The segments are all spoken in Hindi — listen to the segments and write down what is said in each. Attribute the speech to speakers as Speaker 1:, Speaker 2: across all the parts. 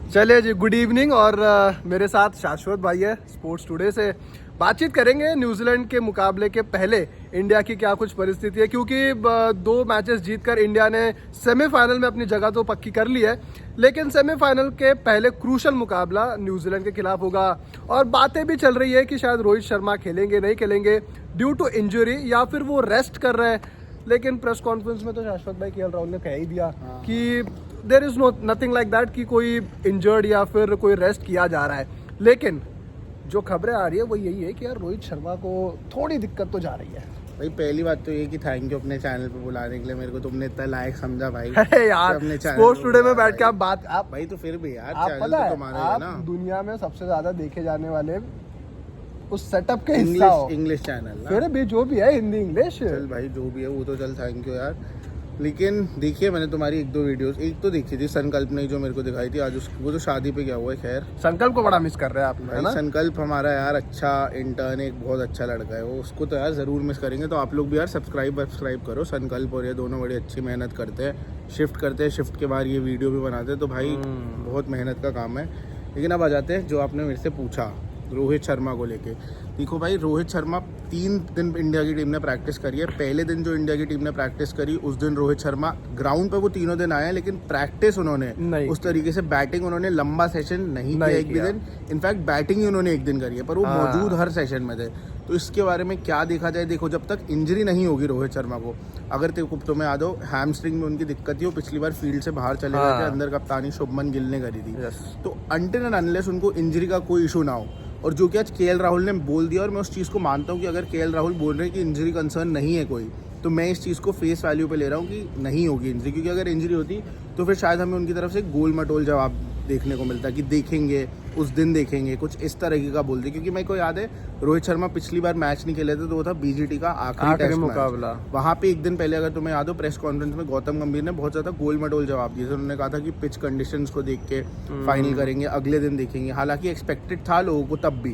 Speaker 1: चलिए जी, गुड इवनिंग। और मेरे साथ शाश्वत भाई है स्पोर्ट्स टुडे से। बातचीत करेंगे न्यूजीलैंड के मुकाबले के पहले इंडिया की क्या कुछ परिस्थिति है, क्योंकि 2 मैचेस जीतकर इंडिया ने सेमीफाइनल में अपनी जगह तो पक्की कर ली है, लेकिन सेमीफाइनल के पहले क्रूशल मुकाबला न्यूजीलैंड के खिलाफ होगा। और बातें भी चल रही है कि शायद रोहित शर्मा खेलेंगे नहीं खेलेंगे ड्यू टू इंजरी, या फिर वो रेस्ट कर रहे हैं। लेकिन प्रेस कॉन्फ्रेंस में तो शाश्वत भाई केएल राहुल ने कह ही दिया कि there is nothing like that कि कोई इंजर्ड या फिर कोई रेस्ट किया जा रहा है। लेकिन जो खबरें आ रही है वो यही है कि यार रोहित शर्मा को थोड़ी दिक्कत तो जा रही है।
Speaker 2: भाई पहली बात तो ये कि थैंक यू अपने चैनल पे बुलाने के लिए, मेरे को तुमने इतना लायक समझा भाई।
Speaker 1: अरे यार, स्पोर्ट्स टुडे में बैठ के आप
Speaker 2: भाई तो फिर भी यार
Speaker 1: आप
Speaker 2: चैनल
Speaker 1: पता
Speaker 2: तो
Speaker 1: है,
Speaker 2: तुम्हारा है ना।
Speaker 1: आप दुनिया में सबसे ज्यादा देखे जाने वाले उस सेटअप के हिस्सा हो।
Speaker 2: इंग्लिश चैनल ना,
Speaker 1: फिर भी जो भी है हिंदी इंग्लिश,
Speaker 2: चल भाई जो भी है वो तो चल, थैंक यू यार। लेकिन देखिए मैंने तुम्हारी 1-2 वीडियोस, एक तो देखी थी संकल्प ने जो मेरे को दिखाई थी आज, वो तो शादी पे गया हुआ है। खैर
Speaker 1: संकल्प को बड़ा मिस कर रहे हैं आप, है ना?
Speaker 2: संकल्प हमारा यार अच्छा इंटर्न, एक बहुत अच्छा लड़का है वो, उसको तो यार ज़रूर मिस करेंगे। तो आप लोग भी यार सब्सक्राइब करो। संकल्प और ये दोनों बड़ी अच्छी मेहनत करते हैं, शिफ्ट के बाद ये वीडियो भी बनाते हैं, तो भाई बहुत मेहनत का काम है। लेकिन अब आ जाते हैं जो आपने मेरे से पूछा रोहित शर्मा को लेके। देखो भाई, रोहित शर्मा 3 दिन इंडिया की टीम ने प्रैक्टिस करी है। पहले दिन जो इंडिया की टीम ने प्रैक्टिस करी उस दिन रोहित शर्मा ग्राउंड पे वो तीनों दिन आए हैं, लेकिन प्रैक्टिस उन्होंने उस तरीके से बैटिंग उन्होंने लंबा सेशन नहीं किया एक भी दिन। इनफैक्ट बैटिंग ही उन्होंने एक दिन करी है, पर वो मौजूद हर सेशन में थे। तो इसके बारे में क्या देखा जाए, देखो जब तक इंजरी नहीं होगी रोहित शर्मा को, अगर तुम्हें याद हो हैमस्ट्रिंग में उनकी दिक्कत थी, वो पिछली बार फील्ड से बाहर चले गए थे, अंदर कप्तानी शुभमन गिल ने करी थी। तो अनटिल एंड अनलेस उनको इंजरी का कोई इशू ना हो, और जो कि आज केएल राहुल ने बोल दिया, और मैं उस चीज़ को मानता हूँ कि अगर केएल राहुल बोल रहे हैं कि इंजरी कंसर्न नहीं है कोई, तो मैं इस चीज़ को फेस वैल्यू पे ले रहा हूँ कि नहीं होगी इंजरी। क्योंकि अगर इंजरी होती तो फिर शायद हमें उनकी तरफ से गोल मटोल जवाब देखने को मिलता कि देखेंगे उस दिन देखेंगे, कुछ इस तरीके का बोलते। क्योंकि मेरे को याद है रोहित शर्मा पिछली बार मैच नहीं खेले थे, तो वो था बीजीटी का आखिरी टेस्ट मुकाबला। वहाँ पे एक दिन पहले अगर तुम्हें याद हो प्रेस कॉन्फ्रेंस में गौतम गंभीर ने बहुत ज़्यादा गोल मटोल जवाब दिए थे। उन्होंने कहा था कि पिच कंडीशंस को देख के फाइनल करेंगे, अगले दिन देखेंगे। हालांकि एक्सपेक्टेड था लोगों को तब भी,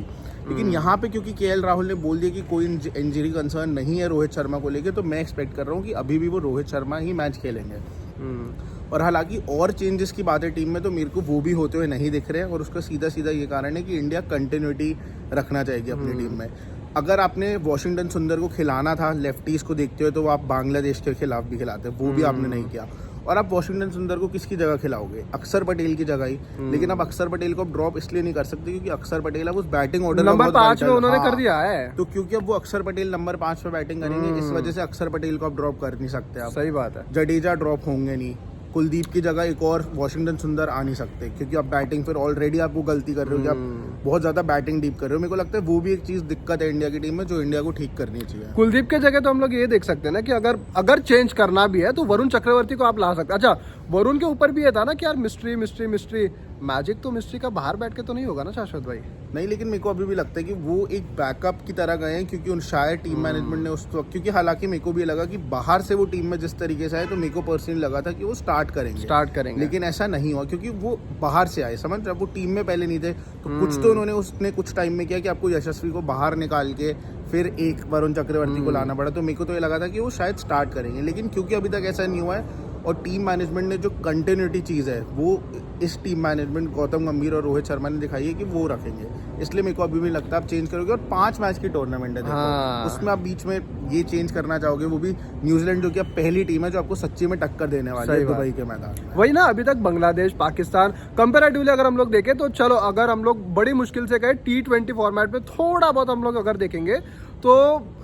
Speaker 2: लेकिन यहाँ पे क्योंकि केएल राहुल ने बोल दिया कि कोई इंजरी कंसर्न नहीं है रोहित शर्मा को लेके, तो मैं एक्सपेक्ट कर रहा हूँ कि अभी भी वो रोहित शर्मा ही मैच खेलेंगे। और हालांकि और चेंजेस की बात है टीम में, तो मेरे को वो भी होते हुए नहीं दिख रहे हैं, और उसका सीधा ये कारण है कि इंडिया कंटिन्यूटी रखना चाहेगी अपनी टीम में। अगर आपने वॉशिंगटन सुंदर को खिलाना था लेफ्टीज को देखते हुए, तो आप बांग्लादेश के खिलाफ भी खिलाते, वो भी आपने नहीं किया। और आप वॉशिंगटन सुंदर को किसकी जगह खिलाओगे? अक्षर पटेल की जगह ही। लेकिन अब अक्षर पटेल को ड्रॉप इसलिए नहीं कर सकते क्योंकि अक्षर पटेल अब उस बैटिंग ऑर्डर
Speaker 1: नंबर 5 में उन्होंने कर दिया है,
Speaker 2: तो क्योंकि अब वो अक्षर पटेल नंबर 5 पे बैटिंग करेंगे, इस वजह से अक्षर पटेल को आप ड्रॉप कर नहीं सकते आप।
Speaker 1: सही बात है।
Speaker 2: जडेजा ड्रॉप होंगे नहीं, कुलदीप की जगह एक और वॉशिंगटन सुंदर आ नहीं सकते, क्योंकि आप बैटिंग फिर ऑलरेडी आप वो गलती कर रहे हो कि आप बहुत ज़्यादा बैटिंग डीप कर रहे हो। मेरे को लगता है वो भी एक चीज़ दिक्कत है इंडिया की टीम में, जो इंडिया को ठीक करनी चाहिए।
Speaker 1: कुलदीप के जगह तो हम लोग ये देख सकते हैं ना कि अगर चेंज करना भी है तो वरुण चक्रवर्ती को आप ला सकते। अच्छा, वरुण के ऊपर भी ये था ना कि यार मिस्ट्री मैजिक तो मिस्ट्री का बाहर बैठ के तो नहीं होगा ना शाश्वत भाई?
Speaker 2: नहीं, लेकिन मेरे को अभी भी लगता है कि वो एक बैकअप की तरह गए हैं, क्योंकि शायद टीम मैनेजमेंट ने उस वक्त, क्योंकि हालांकि मेरे को भी लगा कि बाहर से वो टीम में जिस तरीके से आए, तो मेरे को पर्सनली लगा था कि वो स्टार्ट करेंगे, लेकिन ऐसा नहीं हुआ, क्योंकि वो बाहर से आए, समझ रहे, वो टीम में पहले नहीं थे। तो कुछ तो उसने कुछ टाइम में किया कि आपको यशस्वी को बाहर निकाल के फिर एक वरुण चक्रवर्ती को लाना पड़ा। तो मेरे को तो ये लगा था कि वो शायद स्टार्ट करेंगे, लेकिन क्योंकि अभी तक ऐसा नहीं हुआ है, और टीम मैनेजमेंट ने जो कंटिन्यूटी चीज़ है वो इस टीम मैनेजमेंट गौतम गंभीर और रोहित शर्मा ने दिखाई है कि वो रखेंगे, इसलिए मेरे को अभी भी लगता है आप चेंज करोगे। और 5 मैच की टूर्नामेंट है, देखो उसमें आप बीच में ये चेंज करना चाहोगे, वो भी न्यूजीलैंड जो कि अब पहली टीम है जो आपको सच्ची में टक्कर देने वाली है दुबई के मैदान में।
Speaker 1: वही ना, अभी तक बांग्लादेश पाकिस्तान कंपेरेटिवली अगर हम लोग देखें तो चलो, अगर हम लोग बड़ी मुश्किल से गए T20 फॉर्मेट में थोड़ा बहुत हम लोग अगर देखेंगे तो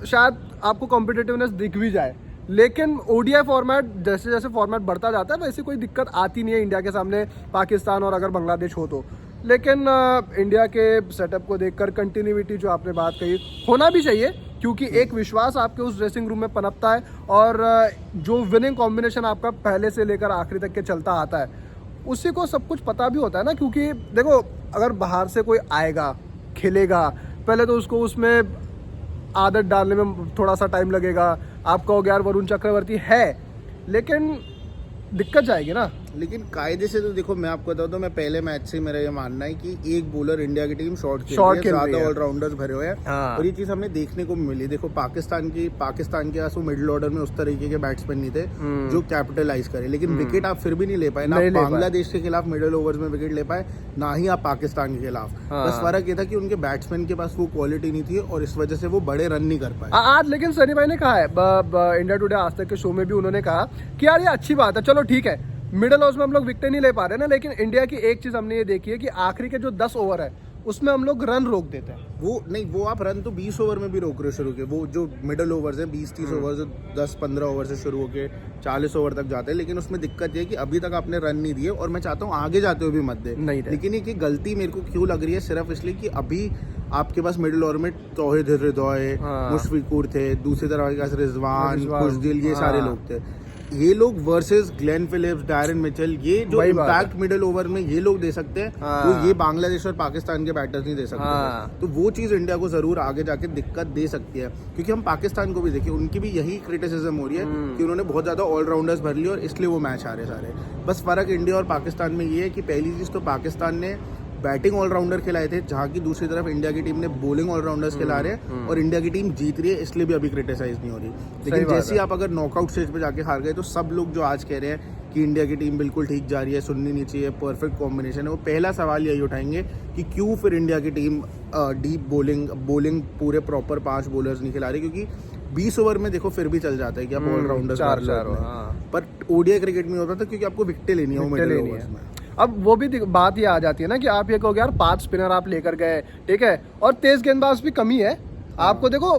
Speaker 1: शायद आपको कॉम्पिटिटिवनेस दिख भी जाए, लेकिन ओडीआई फॉर्मेट जैसे जैसे फॉर्मेट बढ़ता जाता है वैसे कोई दिक्कत आती नहीं है इंडिया के सामने, पाकिस्तान और अगर बांग्लादेश हो तो। लेकिन इंडिया के सेटअप को देखकर कंटिन्यूटी जो आपने बात कही होना भी चाहिए, क्योंकि एक विश्वास आपके उस ड्रेसिंग रूम में पनपता है, और जो विनिंग कॉम्बिनेशन आपका पहले से लेकर आखिरी तक के चलता आता है उसी को सब कुछ पता भी होता है ना। क्योंकि देखो, अगर बाहर से कोई आएगा खेलेगा, पहले तो उसको उसमें आदत डालने में थोड़ा सा टाइम लगेगा। आप कहोगे यार वरुण चक्रवर्ती है, लेकिन दिक्कत जाएगी ना।
Speaker 2: लेकिन कायदे से तो देखो मैं आपको बताऊं तो मैं पहले मैच से मेरा ये मानना है कि एक बॉलर इंडिया की टीम शॉर्ट खेल रही है, ज्यादा ऑलराउंडर्स भरे हुए हैं।
Speaker 1: हाँ।
Speaker 2: और ये चीज हमें देखने को मिली। देखो पाकिस्तान के पास वो मिडिल ऑर्डर में उस तरीके के बैट्समैन नहीं थे जो कैपिटलाइज करे, लेकिन विकेट आप फिर भी नहीं ले पाए ना। बांग्लादेश के खिलाफ मिडिल ओवर्स में विकेट ले पाए, ना ही आप पाकिस्तान के खिलाफ। बस फर्क ये था कि उनके बैट्समैन के पास वो क्वालिटी नहीं थी और इस वजह से वो बड़े रन नहीं कर पाए
Speaker 1: आज। लेकिन सनी भाई ने कहा है इंडिया टुडे आज तक के शो में भी, उन्होंने कहा कि यार ये अच्छी बात है, चलो ठीक है मिडिल ओवर्स में हम लोग विकेट नहीं ले पा रहे ना, लेकिन इंडिया की एक चीज हमने ये देखी है कि आखिरी के जो 10 ओवर है उसमें हम लोग रन रोक देते हैं।
Speaker 2: वो आप रन तो 20 ओवर में भी रोक रहे हो शुरू के, वो जो मिडिल ओवर्स है 20-30 ओवर जो 10-15 ओवर से शुरू होकर 40 ओवर तक जाते हैं, लेकिन उसमें दिक्कत ये है कि अभी तक आपने रन नहीं दिए और मैं चाहता हूँ आगे जाते हुए भी मत दे। लेकिन ये गलती मेरे को क्यों लग रही है, सिर्फ इसलिए कि अभी आपके पास मिडिल ओवर में तौहीद हृदय, मुशफिकुर थे, दूसरी तरफ आपके पास रिजवान, खुशदिल, ये सारे लोग थे। ये लोग versus Glenn Phillips, Darren Mitchell, ये जो इम्पैक्ट मिडिल ओवर में ये लोग दे सकते हैं तो ये बांग्लादेश और पाकिस्तान के बैटर्स नहीं दे सकते। तो वो चीज इंडिया को जरूर आगे जाके दिक्कत दे सकती है, क्योंकि हम पाकिस्तान को भी देखिए, उनकी भी यही क्रिटिसिज्म हो रही है कि उन्होंने बहुत ज्यादा ऑलराउंडर्स भर लिए और इसलिए वो मैच हारे सारे। बस फर्क इंडिया और पाकिस्तान में ये है कि पहली चीज तो पाकिस्तान ने बैटिंग ऑलराउंडर खिलाए थे, जहाँ की दूसरी तरफ इंडिया की टीम ने बॉलिंग ऑलराउंडर्स खिला रहे हैं और इंडिया की टीम जीत रही है, इसलिए भी अभी क्रिटिसाइज नहीं हो रही। लेकिन जैसे ही आप अगर नॉकआउट स्टेज पे जाके हार गए तो सब लोग जो आज कह रहे हैं कि इंडिया की टीम बिल्कुल ठीक जा रही है, सुननी नहीं चाहिए, परफेक्ट कॉम्बिनेशन है, वो पहला सवाल यही उठाएंगे कि क्यों फिर इंडिया की टीम डीप बॉलिंग पूरे प्रॉपर 5 बॉलर्स नहीं खिला रही, क्योंकि 20 ओवर में देखो फिर भी चल जाता है कि आप ऑलराउंडर्स पर ओडीआई क्रिकेट में होता था क्योंकि आपको विकेटें लेनी है मिडिल ओवर्स में।
Speaker 1: अब वो भी बात ये आ जाती है ना कि आप ये कहोगे यार 5 स्पिनर आप लेकर गए, ठीक है, और तेज गेंदबाज भी कमी है आपको। देखो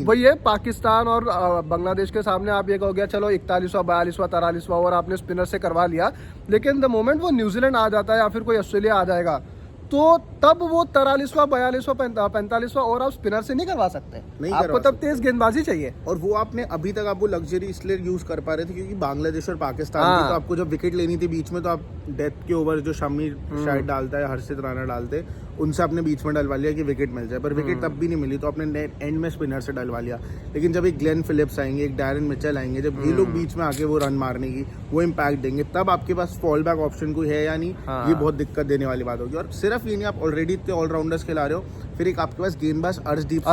Speaker 1: वही है, पाकिस्तान और बांग्लादेश के सामने आप ये कहोगे चलो 41वां 42वां 43वां ओवर आपने स्पिनर से करवा लिया, लेकिन द मोमेंट वो न्यूजीलैंड आ जाता है या फिर कोई ऑस्ट्रेलिया आ जाएगा तो तब वो 43वां 42वां 45वां ओवर आप स्पिनर से नहीं करवा सकते, आपको तब तेज गेंदबाजी चाहिए।
Speaker 2: और वो आपने अभी तक आप वो लग्जरी इसलिए यूज कर पा रहे थे क्योंकि बांग्लादेश और पाकिस्तान की तो आपको जब विकेट लेनी थी बीच में तो आप डेथ के ओवर जो शमी शायद डालता है, हर्षित राणा डालते, उनसे आपने बीच में डलवा लिया कि विकेट मिल जाए, पर विकेट तब भी नहीं मिली तो आपने एंड में स्पिनर से डलवा लिया। लेकिन जब एक ग्लेन फिलिप्स आएंगे, एक डैरन मिचेल आएंगे, जब ये लोग बीच में आके वो रन मारने की वो इम्पैक्ट देंगे, तब आपके पास फॉल बैक ऑप्शन कोई है या नहीं, ये बहुत दिक्कत देने वाली बात होगी। और सिर्फ ये नहीं, आप ऑलरेडी इतने ऑलराउंडर्स खिला रहे हो, फिर एक आपके पास गेंदबाज अर्शदीप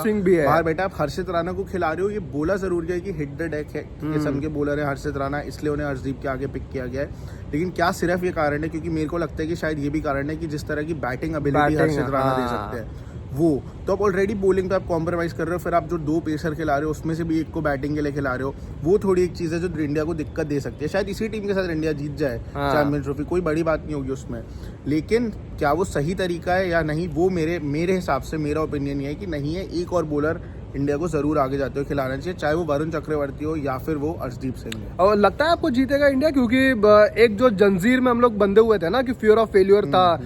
Speaker 2: सिंह भी है बाहर बैठा, आप हर्षित राणा को खिला रहे हो, ये बोला जरूर है कि हिट द डेक है, किस्म के बॉलर है हर्षित राणा, इसलिए उन्हें अर्शदीप के आगे पिक किया गया है। लेकिन क्या सिर्फ ये कारण है, क्योंकि मेरे को लगता है कि शायद ये भी कारण है कि जिस तरह की बैटिंग एबिलिटी हर्षित राणा दे सकते हैं वो, तो आप ऑलरेडी बॉलिंग पे आप कॉम्प्रोमाइज कर रहे हो, फिर आप जो 2 पेसर खिला रहे हो उसमें से भी एक को बैटिंग के लिए खिला रहे हो, वो थोड़ी एक चीज़ है जो इंडिया को दिक्कत दे सकती है। शायद इसी टीम के साथ इंडिया जीत जाए चैंपियंस ट्रॉफी, कोई बड़ी बात नहीं होगी उसमें, लेकिन क्या वो सही तरीका है या नहीं, वो मेरे हिसाब से मेरा ओपिनियन ये है कि नहीं है। एक और बॉलर इंडिया को जरूर आगे जाते हुए खिलाना चाहिए, चाहे वो वरुण चक्रवर्ती हो या फिर वो अर्शदीप सिंह है।
Speaker 1: और लगता है आपको जीतेगा इंडिया, क्योंकि एक जो जंजीर में हम लोग बंधे हुए थे ना कि फियर ऑफ फेल्योर था,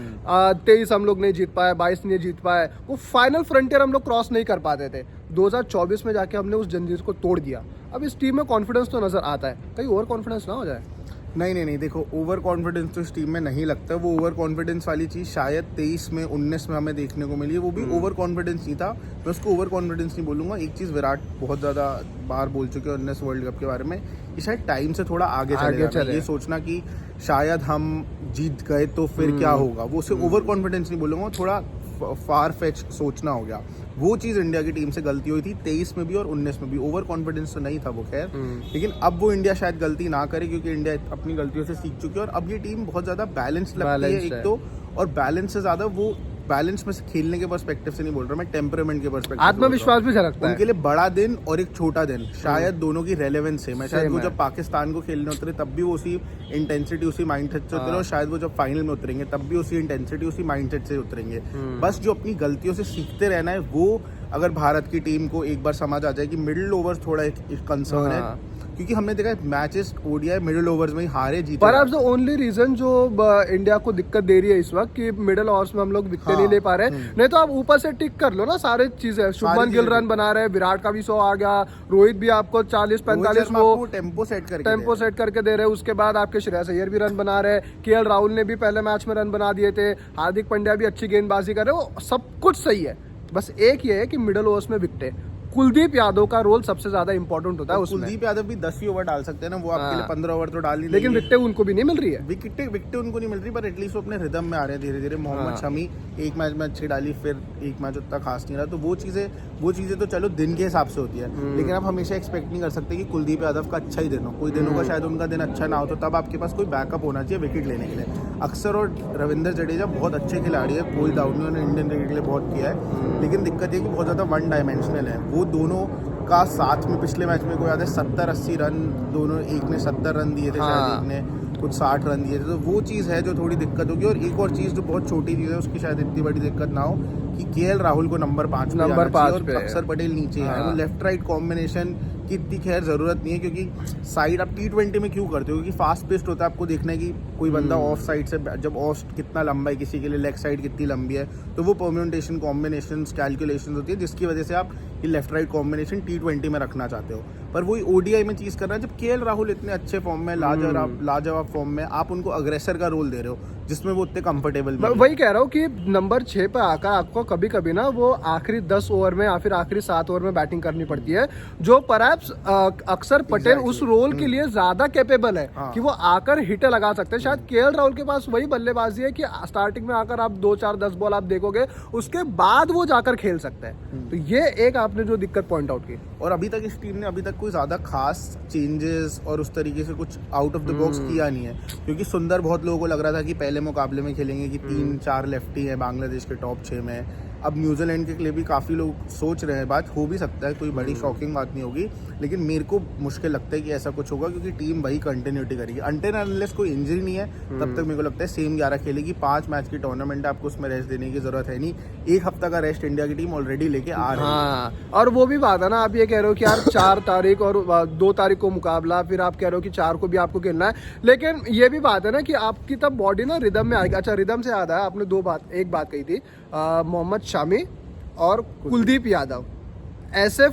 Speaker 1: 23 हम लोग नहीं जीत पाए, 22 नहीं जीत पाए, वो फाइनल फ्रंटियर हम लोग क्रॉस नहीं कर पाते थे, 2024 में जाके हमने उस जंजीर को तोड़ दिया। अब इस टीम में कॉन्फिडेंस तो नजर आता है, कहीं ओवर कॉन्फिडेंस ना हो जाए।
Speaker 2: नहीं, देखो ओवर कॉन्फिडेंस तो इस टीम में नहीं लगता। वो ओवर कॉन्फिडेंस वाली चीज़ शायद 23 में 19 में हमें देखने को मिली है, वो भी ओवर कॉन्फिडेंस नहीं था, मैं उसको ओवर कॉन्फिडेंस नहीं बोलूँगा। एक चीज़ विराट बहुत ज़्यादा बार बोल चुके हैं 19 वर्ल्ड कप के बारे में, कि शायद टाइम से थोड़ा आगे चले। ये सोचना कि शायद हम जीत गए तो फिर क्या होगा, वो उसे ओवर कॉन्फिडेंस नहीं बोलूँगा, थोड़ा फार फेच सोचना हो गया। वो चीज़ इंडिया की टीम से गलती हुई थी 23 में भी और 19 में भी, ओवर कॉन्फिडेंस तो नहीं था वो खैर, लेकिन अब वो इंडिया शायद गलती ना करे क्योंकि इंडिया अपनी गलतियों से सीख चुकी है और अब ये टीम बहुत ज़्यादा बैलेंस लगती है एक तो, और बैलेंस से ज़्यादा वो बैलेंस में से खेलने के पर्सपेक्टिव से नहीं बोल रहा मैं, टेम्परामेंट के पर्सपेक्टिव,
Speaker 1: आत्मविश्वास भी झलकता है
Speaker 2: उनके लिए। बड़ा दिन और एक छोटा दिन शायद दोनों की रेलेवेंस है। मैं शायद वो जब पाकिस्तान को खेलने उतरे तब भी वो उसी इंटेंसिटी उसी माइंडसेट से उतरे, और शायद वो जब फाइनल में उतरेंगे तब भी उसी इंटेंसिटी उसी माइंडसेट से उतरेंगे। बस जो अपनी गलतियों से सीखते रहना है, वो अगर भारत की टीम को एक बार समझ आ जाए कि मिडिल ओवर्स थोड़ा एक कंसर्न है, क्योंकि हमने देखा है मैचेस ओडीआई मिडिल ओवर्स में ही हारे जीते।
Speaker 1: पर द ओनली रीजन जो इंडिया को दिक्कत दे रही है इस वक्त कि मिडिल ओवर्स में हम लोग विकेट नहीं ले पा रहे, नहीं तो आप ऊपर से टिक कर लो ना सारे चीजें। शुभमन गिल रन बना रहे, विराट का भी 100 आ गया, रोहित भी आपको 40-45 वो
Speaker 2: टेम्पो सेट
Speaker 1: करके दे रहे, उसके बाद आपके श्रेयस अय्यर भी रन बना रहे, केएल राहुल ने भी पहले मैच में रन बना दिए थे, हार्दिक पांड्या भी अच्छी गेंदबाजी कर रहे, वो सब कुछ सही है, बस एक ये है कि मिडिल ओवर्स में विकेट कुलदीप यादव का रोल सबसे ज्यादा इंपॉर्टेंट होता है उसमें।
Speaker 2: कुलदीप यादव भी 10 ही ओवर डाल सकते हैं ना, वो आपके लिए 15 ओवर तो डाल ही
Speaker 1: लेकिन विकेटें उनको भी नहीं मिल रही है।
Speaker 2: विकेटें उनको नहीं मिल रही, पर एटलीस्ट वो अपने रिदम में आ रहे हैं धीरे धीरे। मोहम्मद शमी एक मैच में अच्छी डाली, फिर एक मैच उतना खास नहीं रहा, तो वो चीज़ें तो चलो दिन के हिसाब से होती है, लेकिन आप हमेशा एक्सपेक्ट नहीं कर सकते कि कुलदीप यादव का अच्छा ही दिन हो। कोई दिन होगा शायद उनका दिन अच्छा ना हो, तो तब आपके पास कोई बैकअप होना चाहिए विकेट लेने के लिए। अक्सर और रविंद्र जडेजा बहुत अच्छे खिलाड़ी है, कोई डाउट नहीं, उन्होंने इंडियन क्रिकेट के लिए बहुत किया है, लेकिन दिक्कत ये कि बहुत ज़्यादा वन डायमेंशनल है। वो दोनों का साथ में पिछले मैच में कोई याद है 70-80 रन, दोनों, एक ने 70 रन दिए थे शायद, एक ने कुछ 60 रन दिए थे, तो वो चीज़ है जो थोड़ी दिक्कत होगी। और एक और चीज़ जो बहुत छोटी चीज़ है, उसकी शायद इतनी बड़ी दिक्कत ना हो कि केएल राहुल को नंबर 5 पे और अक्षर पटेल नीचे है। वो लेफ्ट राइट कॉम्बिनेशन की इतनी खैर ज़रूरत नहीं है, क्योंकि साइड आप T20 में क्यों करते हो, क्योंकि फास्ट पेस्ट होता है, आपको देखना है कि कोई बंदा ऑफ साइड से, जब ऑफ कितना लंबा है किसी के लिए, लेग साइड कितनी लंबी है, तो वो परम्यूटेशन कॉम्बिनेशन कैलकुलेशन होती है, जिसकी वजह से आप ये लेफ्ट राइट कॉम्बिनेशन T20 में रखना चाहते हो। पर वही ODI में चीज़ करना है, जब केएल राहुल इतने अच्छे फॉर्म में, लाजवाब फॉर्म में, आप उनको अग्रेसर का रोल दे रहे हो जिसमें वो उतने कंफर्टेबल।
Speaker 1: मैं वही कह रहा हूँ कि नंबर 6 पे आकर आपको कभी कभी ना वो आखिरी 10 ओवर में या फिर आखिरी 7 ओवर में बैटिंग करनी पड़ती है, जो परहैप्स अक्षर पटेल उस रोल के लिए ज्यादा कैपेबल है कि वो आकर हिट लगा सकते हैं। शायद केएल राहुल के पास वही बल्लेबाजी है कि स्टार्टिंग में आकर आप 2-4-10 बॉल आप देखोगे, उसके बाद वो जाकर खेल सकते हैं। तो ये एक आपने जो दिक्कत पॉइंट आउट की।
Speaker 2: और अभी तक इस टीम ने अभी तक कोई ज़्यादा खास चेंजेस और उस तरीके से कुछ आउट ऑफ द बॉक्स किया नहीं है, क्योंकि सुंदर बहुत लोगों को लग रहा था कि पहले मुकाबले में खेलेंगे कि 3-4 लेफ्टी हैं बांग्लादेश के टॉप 6 में। अब न्यूजीलैंड के लिए भी काफ़ी लोग सोच रहे हैं, बात हो भी सकता है, कोई बड़ी शॉकिंग बात नहीं होगी, लेकिन मेरे को मुश्किल लगता है कि ऐसा कुछ होगा, क्योंकि टीम वही कंटिन्यूटी करेगी अनटिल अनलेस कोई इंजरी नहीं है, तब तक मेरे को लगता है सेम 11 खेलेगी। 5 मैच की टूर्नामेंट है, आपको उसमें रेस्ट देने की जरूरत है नहीं, 1 हफ्ता का रेस्ट इंडिया की टीम ऑलरेडी लेके आ रही है।
Speaker 1: और वो भी बात है ना, आप ये कह रहे हो कि यार 4 तारीख और 2 तारीख को मुकाबला, फिर आप कह रहे हो कि 4 को भी आपको खेलना है, लेकिन ये भी बात है ना कि आपकी तब बॉडी ना रिदम में आएगी। अच्छा, रिदम से याद आया, आपने एक बात कही थी, मोहम्मद शामी और कुलदीप यादव ऐसे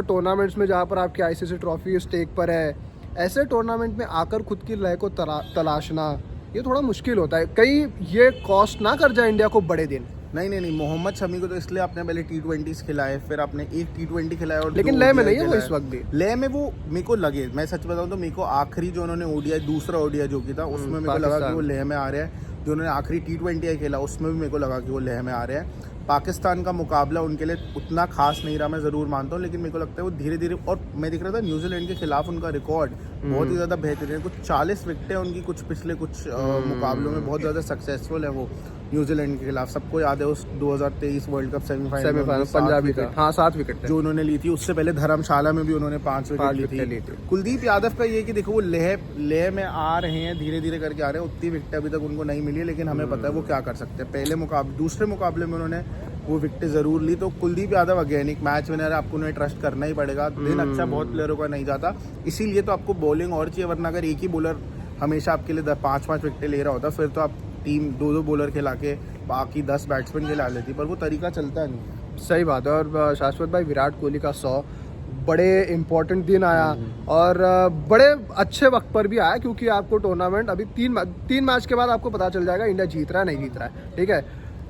Speaker 1: टूर्नामेंट्स में जहाँ पर आपकी आईसीसी ट्रॉफी स्टेक पर है, ऐसे टूर्नामेंट में आकर खुद की लय को तलाशना ये थोड़ा मुश्किल होता है। कहीं ये कॉस्ट ना कर जाए इंडिया को बड़े दिन।
Speaker 2: नहीं, मोहम्मद शमी को तो इसलिए आपने पहले T20s खिलाए, फिर आपने एक T20 खिलाया, और
Speaker 1: लेकिन लय में नहीं है वो इस वक्त भी।
Speaker 2: लय में वो मेरे को लगे, मैं सच बताऊं तो मेरे को आखिरी जो उन्होंने ODI दूसरा ODI जो की था उसमें मेरे को लगा कि वो लय में आ रहे हैं। जो उन्होंने आखिरी T20 खेला उसमें भी मेरे को लगा कि वो लय में आ रहे हैं। पाकिस्तान का मुकाबला उनके लिए उतना खास नहीं रहा, मैं ज़रूर मानता हूँ, लेकिन मेरे को लगता है वो धीरे धीरे, और मैं देख रहा था न्यूजीलैंड के खिलाफ उनका रिकॉर्ड बहुत ही ज़्यादा बेहतरीन है। कुछ 40 विकेटें उनकी कुछ पिछले कुछ मुकाबलों में बहुत ज़्यादा सक्सेसफुल है वो न्यूजीलैंड के खिलाफ। सबको याद है उस 2023 वर्ल्ड कप सेमीफाइनल
Speaker 1: पंजाबी का 7 विकेट
Speaker 2: जो उन्होंने ली थी। उससे पहले धर्मशाला में भी उन्होंने 5 विकेट ली थी। कुलदीप यादव का ये कि देखो वो लेह में आ रहे हैं, धीरे धीरे करके आ रहे हैं, उतनी विकेट अभी तक उनको नहीं मिली है, लेकिन हमें पता है वो क्या कर सकते हैं। दूसरे मुकाबले में उन्होंने वो विकेट ज़रूर ली। तो कुलदीप यादव अगेन एक मैच विनर है, आपको उन्हें ट्रस्ट करना ही पड़ेगा। दिन अच्छा बहुत प्लेयरों का नहीं जाता, इसीलिए तो आपको बॉलिंग और चाहिए, वरना अगर एक ही बॉलर हमेशा आपके लिए 5-5 विकेटें ले रहा होता, फिर तो आप टीम 2-2 बॉलर खिला के बाकी 10 बैट्समैन खिला लेती, पर वो तरीका चलता नहीं।
Speaker 1: सही बात है। और शाश्वत भाई, विराट कोहली का 100 बड़े इम्पोर्टेंट दिन आया और बड़े अच्छे वक्त पर भी आया, क्योंकि आपको टूर्नामेंट अभी 3 मैच के बाद आपको पता चल जाएगा इंडिया जीत रहा है नहीं जीत रहा है, ठीक है।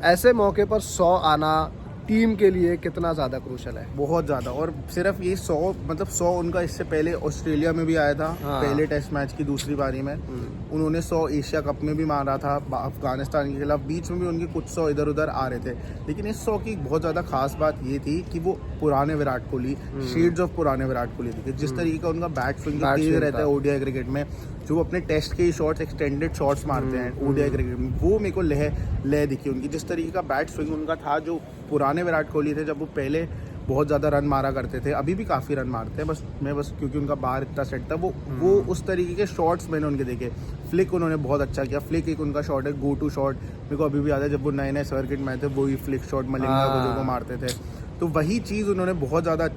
Speaker 1: ऐसे मौके पर 100 आना टीम के लिए कितना ज़्यादा क्रूशल है,
Speaker 2: बहुत ज़्यादा। और सिर्फ ये 100 उनका इससे पहले ऑस्ट्रेलिया में भी आया था। पहले टेस्ट मैच की दूसरी पारी में उन्होंने 100 एशिया कप में भी मारा था अफगानिस्तान के खिलाफ, बीच में भी उनके कुछ 100 इधर उधर आ रहे थे। लेकिन इस 100 की बहुत ज़्यादा खास बात ये थी कि वो पुराने विराट कोहली, शेड्स ऑफ पुराने विराट कोहली दिखे। जिस तरीके का उनका बैट स्विंग तेज रहता है ODI क्रिकेट में, जो वो अपने टेस्ट के शॉट्स, एक्सटेंडेड शॉट्स मारते हैं ODI क्रिकेट में, वो मेरे को लय दिखी उनकी। जिस तरीके का बैट स्विंग उनका था, जो पुराने विराट कोहली थे, जब वो पहले बहुत ज़्यादा रन मारा करते थे, अभी भी काफ़ी रन मारते हैं, बस क्योंकि उनका बाहर इतना सेट था, वो उस तरीके के शॉट्स मैंने उनके देखे। फ्लिक उन्होंने बहुत अच्छा किया, फ्लिक एक उनका शॉट है, गो टू शॉट, मेरे को अभी भी याद है जब वो नए सर्किट में आए थे, वही फ्लिक शॉट मलिंगा को मारते थे, तो वही चीज़ उन्होंने बहुत ज़्यादा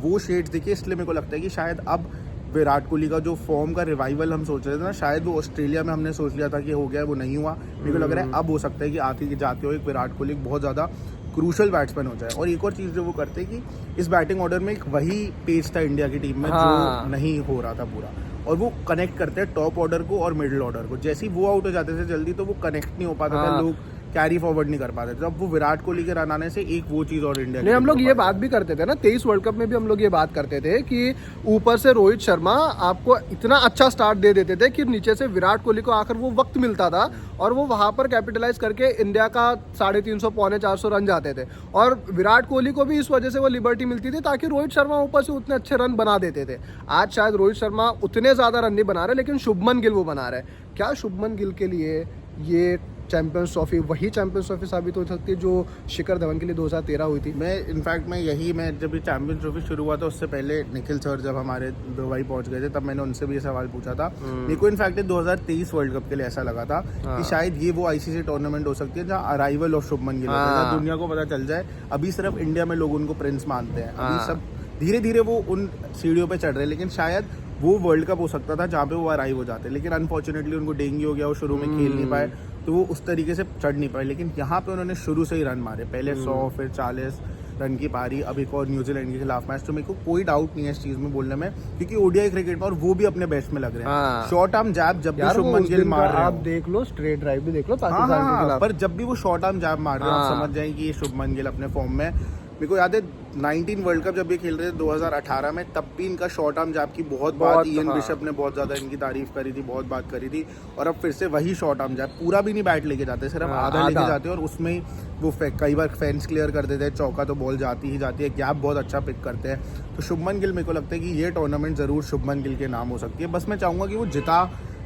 Speaker 2: वो शेड्स दिखे। इसलिए मेरे को लगता है कि शायद अब विराट कोहली का जो फॉर्म का रिवाइवल हम सोच रहे थे ना, शायद वो ऑस्ट्रेलिया में हमने सोच लिया था कि हो गया, वो नहीं हुआ। मेरे को लग रहा है अब हो सकता है कि आते जाते हो एक विराट कोहली बहुत ज़्यादा क्रूशल बैट्समैन हो जाए। और एक और चीज़ जो वो करते हैं कि इस बैटिंग ऑर्डर में एक वही पेज था इंडिया की टीम में जो नहीं हो रहा था पूरा, और वो कनेक्ट करते हैं टॉप ऑर्डर को और मिडिल ऑर्डर को। जैसे ही वो आउट हो जाते थे जल्दी, तो वो कनेक्ट नहीं हो पाता था, लोग कैरी फॉरवर्ड नहीं कर पाते थे। अब वो विराट कोहली के रन आने से एक वो चीज़ और इंडिया
Speaker 1: नहीं, हम लोग ये बात भी करते थे ना 23 वर्ल्ड कप में भी हम लोग ये बात करते थे कि ऊपर से रोहित शर्मा आपको इतना अच्छा स्टार्ट दे देते थे कि नीचे से विराट कोहली को आकर वो वक्त मिलता था और वो वहां पर कैपिटलाइज करके इंडिया का 350 पौने 400 रन जाते थे। और विराट कोहली को भी इस वजह से वो लिबर्टी मिलती थी ताकि रोहित शर्मा ऊपर से उतने अच्छे रन बना देते थे। आज शायद रोहित शर्मा उतने ज्यादा रन नहीं बना रहे, लेकिन शुभमन गिल वो बना रहे। क्या शुभमन गिल के लिए ये चैंपियंस ट्रॉफी वही चैंपियंस ट्रॉफी साबित हो सकती है जो शिखर धवन के लिए 2013 हुई थी?
Speaker 2: मैं जब ये चैंपियंस ट्रॉफी शुरू हुआ था उससे पहले निखिल सर जब हमारे दुबई पहुंच गए थे तब मैंने उनसे भी ये सवाल पूछा था। मेरे को इनफैक्ट 2023 वर्ल्ड कप के लिए ऐसा लगा था कि शायद ये वो आईसीसी टूर्नामेंट हो सकती है जहाँ अराइवल ऑफ शुभमन गिल है, दुनिया को पता चल जाए। अभी सिर्फ इंडिया में लोग उनको प्रिंस मानते हैं, अभी सब धीरे धीरे वो उन सीढ़ियों पे चढ़ रहे हैं, लेकिन शायद वो वर्ल्ड कप हो सकता था जहाँ पे वो अराइव हो जाते, लेकिन अनफॉर्चुनेटली उनको डेंगू हो गया, वो शुरू में खेल नहीं पाए तो वो उस तरीके से चढ़ नहीं पाए। लेकिन यहाँ पे उन्होंने शुरू से ही रन मारे, पहले 100 फिर 40 रन की पारी, अब एक और न्यूजीलैंड के खिलाफ मैच। तो मेरे को कोई डाउट नहीं है इस चीज में बोलने में, क्योंकि ओडीआई क्रिकेट में और वो भी अपने बेस्ट में लग रहे हैं। शॉर्ट आर्म जैब जब भी शुभमन गिल मार रहे हैं,
Speaker 1: आप देख लो स्ट्रेट ड्राइव भी देख लो पाकिस्तान के खिलाफ,
Speaker 2: पर जब भी वो शॉर्ट आर्म जैब मार रहे हैं आप समझ जाएं कि ये शुभमन गिल अपने फॉर्म में। मेरे को याद है 19 वर्ल्ड कप जब ये खेल रहे थे 2018 में, तब भी इनका शॉर्ट आर्म जैब की बहुत बात, इयन बिशप ने बहुत ज्यादा इनकी तारीफ करी थी, बहुत बात करी थी। और अब फिर से वही शॉर्ट आर्म जैब, पूरा भी नहीं बैट लेके जाते, सिर्फ आधा लेके जाते हैं और उसमें ही वो कई बार फेंस क्लियर कर देते हैं, चौका तो बॉल जाती ही जाती है, गैप बहुत अच्छा पिक करते हैं। तो शुभमन गिल मेरे को लगता है कि ये टूर्नामेंट जरूर शुभमन गिल के नाम हो सकती है। बस मैं चाहूंगा कि वो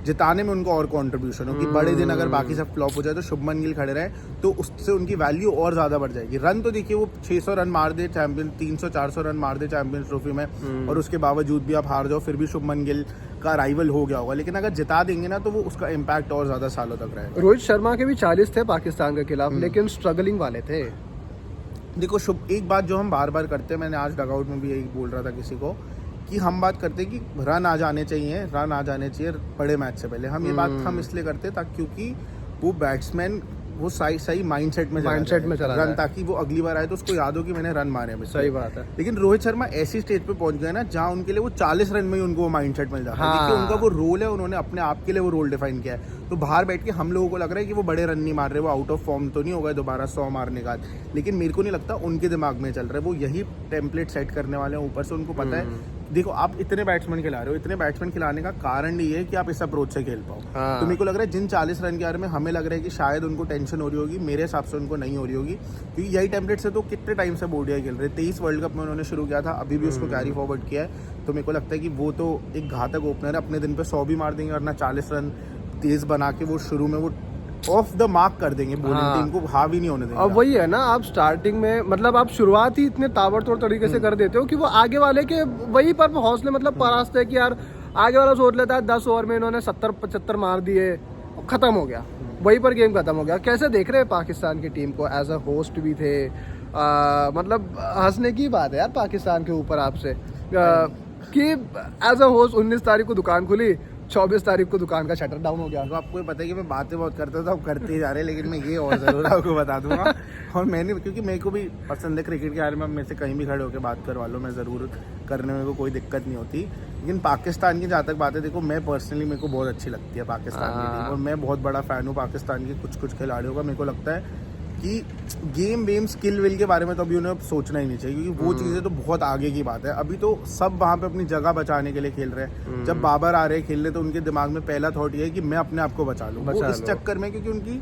Speaker 2: जिताने में उनको और कंट्रीब्यूशन हो, कि बड़े दिन अगर बाकी सब फ्लॉप हो जाए तो शुभमन गिल खड़े रहे तो उससे उनकी वैल्यू और ज्यादा बढ़ जाएगी। रन तो देखिए वो 600 रन मार दे चैंपियन, 300-400 रन मार दे चैंपियंस ट्रॉफी में और उसके बावजूद भी आप हार जाओ, फिर भी शुभमन गिल का राइवल हो गया होगा। लेकिन अगर जिता देंगे ना तो वो उसका इम्पैक्ट और ज्यादा सालों तक रहेगा।
Speaker 1: रोहित शर्मा के भी 40 थे पाकिस्तान के खिलाफ, लेकिन स्ट्रगलिंग वाले थे।
Speaker 2: देखो एक बात जो हम बार बार करते हैं, मैंने आज डगआउट में भी यही बोल रहा था किसी को, कि हम बात करते हैं कि रन आ जाने चाहिए बड़े मैच से पहले। हम ये बात हम इसलिए करते हैं ताकि क्योंकि वो बैट्समैन वो सही माइंडसेट में चला रन, ताकि वो अगली बार आए तो उसको याद हो कि मैंने रन मारे हैं।
Speaker 1: सही बात है।
Speaker 2: लेकिन रोहित शर्मा ऐसी स्टेज पे पहुंच गए ना जहां उनके लिए वो 40 रन में ही उनको वो माइंडसेट मिल जाता है, क्योंकि उनका वो रोल है, उन्होंने अपने आप के लिए वो रोल डिफाइन किया है। तो बाहर बैठ के हम लोगों को लग रहा है कि वो बड़े रन नहीं मार रहे, वो आउट ऑफ फॉर्म तो नहीं हो गए दोबारा 100 मारने का, लेकिन मेरे को नहीं लगता उनके दिमाग में चल रहा है। वो यही टेम्पलेट सेट करने वाले हैं, ऊपर से उनको पता है। देखो आप इतने बैट्समैन खिला रहे हो, इतने बैट्समैन खिलाने का कारण ये है कि आप इस अप्रोच से खेल पाओ। तो मेरे को लग रहा है जिन 40 रन के बारे में हमें लग रहा है कि शायद उनको टेंशन हो रही होगी, मेरे हिसाब से उनको नहीं हो रही होगी, क्योंकि यही टेम्पलेट से तो कितने टाइम से ओडीआई खेल रहे हैं। 23 वर्ल्ड कप में उन्होंने शुरू किया था, अभी भी उसको कैरी फॉरवर्ड किया है। तो मेरे को लगता है कि वो तो एक घातक ओपनर है, अपने दिन पे 100 भी मार देंगे, वरना 40 रन तेज बना के वो शुरू में वो ऑफ द मार्क कर देंगे, बॉलिंग टीम को हावी नहीं होने देंगे।
Speaker 1: अब वही है ना, आप स्टार्टिंग में मतलब आप शुरुआत ही इतने ताबड़तोड़ तरीके से कर देते हो कि वो आगे वाले के वही पर हौसले मतलब परास्त है कि यार आगे वाला सोच लेता है 10 ओवर में इन्होंने 70-75 मार दिए, खत्म हो गया, वही पर गेम खत्म हो गया। कैसे देख रहे हैं पाकिस्तान की टीम को? एज अ होस्ट भी थे, मतलब हंसने की बात है यार पाकिस्तान के ऊपर आपसे कि एज अ होस्ट 19 तारीख को दुकान खुली, 24 तारीख को दुकान का शटर डाउन हो गया।
Speaker 2: तो आपको पता है कि मैं बातें बहुत करता था, अब करते ही जा रहे हैं, लेकिन मैं ये और जरूर आपको बता दूंगा। और मैंने, क्योंकि मेरे को भी पसंद है क्रिकेट के बारे में, मेरे से कहीं भी खड़े होकर बात करवा लो, मैं ज़रूर करने में कोई दिक्कत नहीं होती। लेकिन पाकिस्तान की जहाँ तक बात है, देखो मैं पर्सनली मेरे को बहुत अच्छी लगती है पाकिस्तान की टीम, और मैं बहुत बड़ा फ़ैन हूँ पाकिस्तान के कुछ खिलाड़ियों का। मेरे को लगता है कि गेम वेम स्किल विल के बारे में तो अभी उन्हें सोचना ही नहीं चाहिए, क्योंकि वो चीज़ें तो बहुत आगे की बात है। अभी तो सब वहाँ पे अपनी जगह बचाने के लिए खेल रहे हैं। जब बाबर आ रहे हैं खेलने तो उनके दिमाग में पहला थॉट ये है कि मैं अपने आप को बचा लूँ। वो इस चक्कर में, क्योंकि उनकी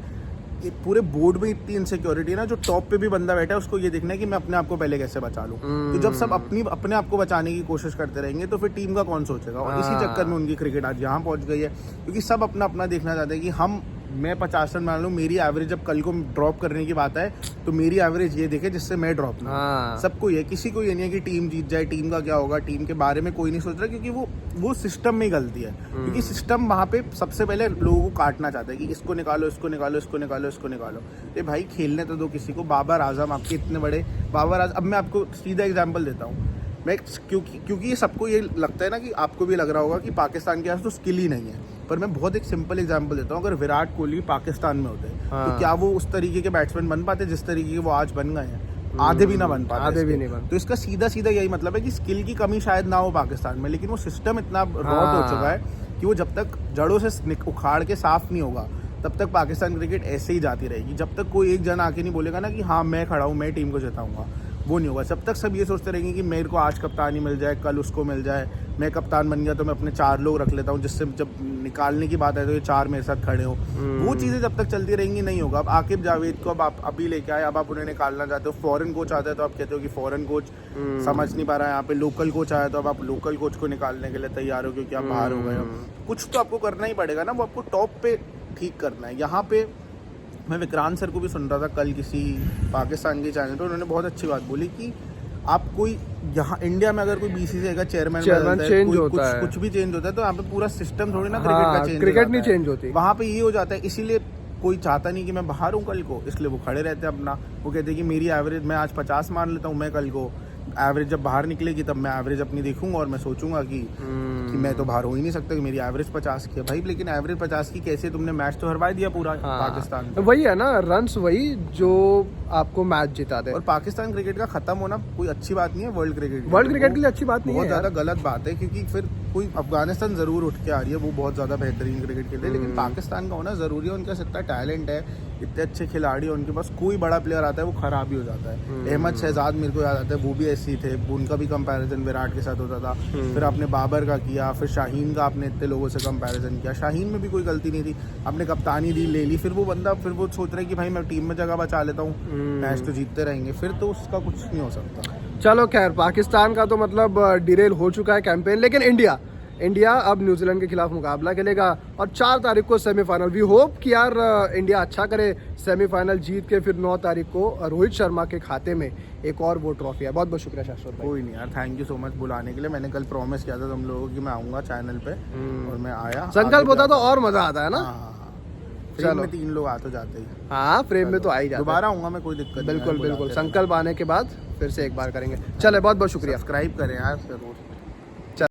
Speaker 2: पूरे बोर्ड में इतनी इनसिक्योरिटी है ना, जो टॉप पे भी बंदा बैठा है उसको ये देखना है कि मैं अपने आप को पहले कैसे बचा लूँ। तो जब सब अपने आप को बचाने की कोशिश करते रहेंगे तो फिर टीम का कौन सोचेगा। और इसी चक्कर में उनकी क्रिकेट आज यहाँ पहुँच गई है, क्योंकि सब अपना देखना चाहते हैं कि मैं 50 रन मान लूँ, मेरी एवरेज जब कल को ड्रॉप करने की बात है तो मेरी एवरेज ये देखे जिससे मैं ड्रॉप ना। सबको ये, किसी को ये नहीं है कि टीम जीत जाए, टीम का क्या होगा, टीम के बारे में कोई नहीं सोच रहा, क्योंकि वो सिस्टम में ही गलती है। क्योंकि सिस्टम वहाँ पे सबसे पहले लोगों को काटना चाहता है कि इसको निकालो, इसको निकालो, इसको निकालो, इसको निकालो। ये भाई खेलने तो दो किसी को। बाबर आजम आपके इतने बड़े बाबर आजम, अब मैं आपको सीधा एग्जाम्पल देता हूँ। मैं क्योंकि ये सबको ये लगता है ना, कि आपको भी लग रहा होगा कि पाकिस्तान के पास तो स्किल ही नहीं है, पर मैं बहुत एक सिंपल एग्जांपल देता हूँ। अगर विराट कोहली पाकिस्तान में होते तो क्या वो उस तरीके के बैट्समैन बन पाते जिस तरीके के वो आज बन गए हैं? आधे भी ना बन पाते,
Speaker 1: आधे भी नहीं बन।
Speaker 2: तो इसका सीधा यही मतलब है कि स्किल की कमी शायद ना हो पाकिस्तान में, लेकिन वो सिस्टम इतना रॉट हो चुका है कि वो जब तक जड़ों से उखाड़ के साफ नहीं होगा तब तक पाकिस्तान क्रिकेट ऐसे ही जाती रहेगी, जब तक कोई एक जन आके नहीं बोलेगा ना कि हाँ मैं खड़ा हूँ, मैं टीम को जिताऊंगा, वो नहीं होगा। जब तक सब ये सोचते रहेंगे कि मेरे को आज कप्तानी मिल जाए, कल उसको मिल जाए, मैं कप्तान बन गया तो मैं अपने 4 लोग रख लेता हूँ, जिससे जब निकालने की बात है तो ये 4 मेरे साथ खड़े हो, वो चीज़ें जब तक चलती रहेंगी नहीं होगा। अब आकिब जावेद को अब आप अभी लेके आए, अब आप उन्हें निकालना चाहते हो, फॉरेन कोच आता है तो आप कहते हो कि फॉरेन कोच समझ नहीं पा रहा है, यहाँ पे लोकल कोच आया तो अब आप लोकल कोच को निकालने के लिए तैयार हो क्योंकि आप बाहर हो गए हो। कुछ तो आपको करना ही पड़ेगा ना, वो आपको टॉप पे ठीक करना है। यहाँ पे मैं विक्रांत सर को भी सुन रहा था कल किसी पाकिस्तान के चैनल पर, उन्होंने बहुत अच्छी बात बोली कि आप कोई यहाँ इंडिया में अगर कोई बीसीसीआई का चेयरमैन
Speaker 1: चेंज होता है,
Speaker 2: कुछ भी चेंज होता है तो यहाँ पे पूरा सिस्टम थोड़ी ना क्रिकेट का चेंज,
Speaker 1: क्रिकेट नहीं चेंज होती,
Speaker 2: वहाँ पे ये हो जाता है। इसीलिए कोई चाहता नहीं कि मैं बाहर हूँ कल को, इसलिए वो खड़े रहते हैं अपना। वो कहते हैं कि मेरी एवरेज मैं आज 50 मान लेता हूँ, मैं कल को एवरेज जब बाहर निकलेगी तब मैं एवरेज अपनी देखूंगा और मैं सोचूंगा कि मैं तो बाहर हो ही नहीं सकता कि मेरी एवरेज 50 की है भाई। लेकिन एवरेज 50 की कैसे, तुमने मैच तो हरवा दिया पूरा पाकिस्तान को।
Speaker 1: वही है ना, रन्स वही जो आपको मैच जिता दे।
Speaker 2: और पाकिस्तान क्रिकेट का खत्म होना कोई अच्छी बात नहीं है, वर्ल्ड क्रिकेट
Speaker 1: के लिए अच्छी बात नहीं है,
Speaker 2: बहुत ज्यादा गलत बात है। क्योंकि फिर कोई अफगानिस्तान जरूर उठ के आ रही है, वो बहुत ज्यादा बेहतरीन क्रिकेट खेलते हैं, लेकिन पाकिस्तान का होना जरूरी है। उनका इतना टैलेंट है, इतने अच्छे खिलाड़ी हैं उनके पास, कोई बड़ा प्लेयर आता है वो खराब ही हो जाता है। अहमद शहजाद मेरे को याद आता है, वो भी ऐसे ही थे, उनका भी कंपैरिजन विराट के साथ होता था। फिर आपने बाबर का किया, फिर शाहीन का आपने इतने लोगों से कंपैरिजन किया, शाहीन में भी कोई गलती नहीं थी, आपने कप्तानी दी, ले ली, फिर वो बंदा फिर वो सोच रहा है कि भाई मैं टीम में जगह बचा लेता हूँ, मैच तो जीतते रहेंगे, फिर तो उसका कुछ नहीं हो सकता।
Speaker 1: चलो खैर, पाकिस्तान का तो मतलब डिरेल हो चुका है कैंपेन, लेकिन इंडिया अब न्यूजीलैंड के खिलाफ मुकाबला खेलेगा और 4 तारीख को सेमीफाइनल। वी होप कि यार इंडिया अच्छा करे, सेमीफाइनल जीत के फिर 9 तारीख को रोहित शर्मा के खाते में एक और वो ट्रॉफी है। बहुत बहुत शुक्रिया शाश्वत भाई।
Speaker 2: कोई नहीं यार, थैंक यू सो मच बुलाने के लिए। मैंने कल प्रॉमिस किया था तुम लोगों को कि मैं आऊँगा चैनल पे, और मैं आया।
Speaker 1: संकल्प होता तो और मजा आता है ना।
Speaker 2: फ्रेम में 3 लोग आ तो जाते ही,
Speaker 1: हाँ फ्रेम में तो आ ही जाते।
Speaker 2: दोबारा आऊँगा मैं, कोई दिक्कत नहीं।
Speaker 1: बिल्कुल संकल्प आने के बाद फिर से एक बार करेंगे। चले, बहुत बहुत शुक्रिया।
Speaker 2: सब्सक्राइब करें यार जरूर।